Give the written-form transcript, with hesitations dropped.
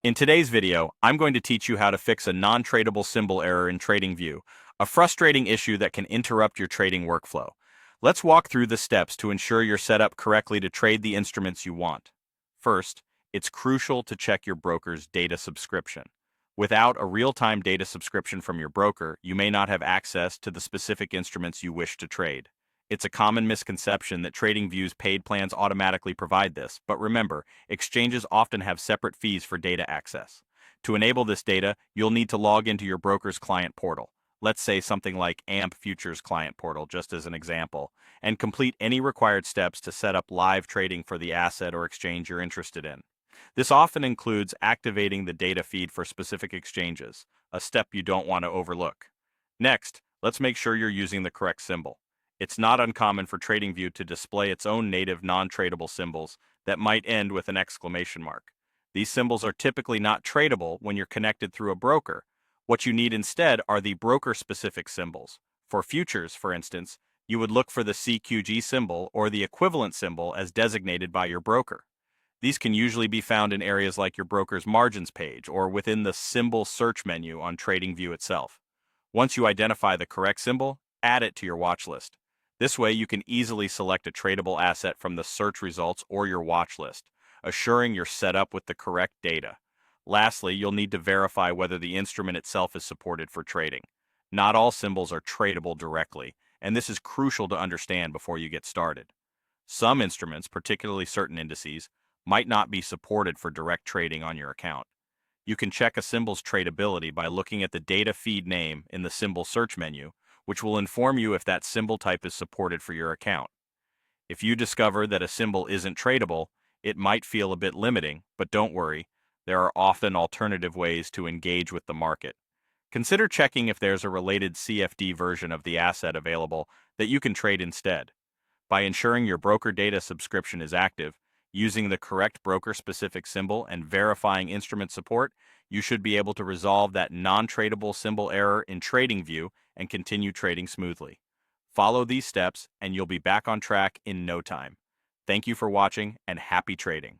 In today's video, I'm going to teach you how to fix a non-tradable symbol error in TradingView, a frustrating issue that can interrupt your trading workflow. Let's walk through the steps to ensure you're set up correctly to trade the instruments you want. First, it's crucial to check your broker's data subscription. Without a real-time data subscription from your broker, you may not have access to the specific instruments you wish to trade. It's a common misconception that TradingView's paid plans automatically provide this, but remember, exchanges often have separate fees for data access. To enable this data, you'll need to log into your broker's client portal. Let's say something like AMP Futures Client Portal, just as an example, and complete any required steps to set up live trading for the asset or exchange you're interested in. This often includes activating the data feed for specific exchanges, a step you don't want to overlook. Next, let's make sure you're using the correct symbol. It's not uncommon for TradingView to display its own native non-tradable symbols that might end with an exclamation mark. These symbols are typically not tradable when you're connected through a broker. What you need instead are the broker-specific symbols. For futures, for instance, you would look for the CQG symbol or the equivalent symbol as designated by your broker. These can usually be found in areas like your broker's margins page or within the symbol search menu on TradingView itself. Once you identify the correct symbol, add it to your watch list. This way, you can easily select a tradable asset from the search results or your watch list, assuring you're set up with the correct data. Lastly, you'll need to verify whether the instrument itself is supported for trading. Not all symbols are tradable directly, and this is crucial to understand before you get started. Some instruments, particularly certain indices, might not be supported for direct trading on your account. You can check a symbol's tradability by looking at the data feed name in the symbol search menu, which will inform you if that symbol type is supported for your account. If you discover that a symbol isn't tradable, it might feel a bit limiting, but don't worry, there are often alternative ways to engage with the market. Consider checking if there's a related CFD version of the asset available that you can trade instead. By ensuring your broker data subscription is active, using the correct broker-specific symbol and verifying instrument support, you should be able to resolve that non-tradable symbol error in TradingView and continue trading smoothly. Follow these steps and you'll be back on track in no time. Thank you for watching and happy trading.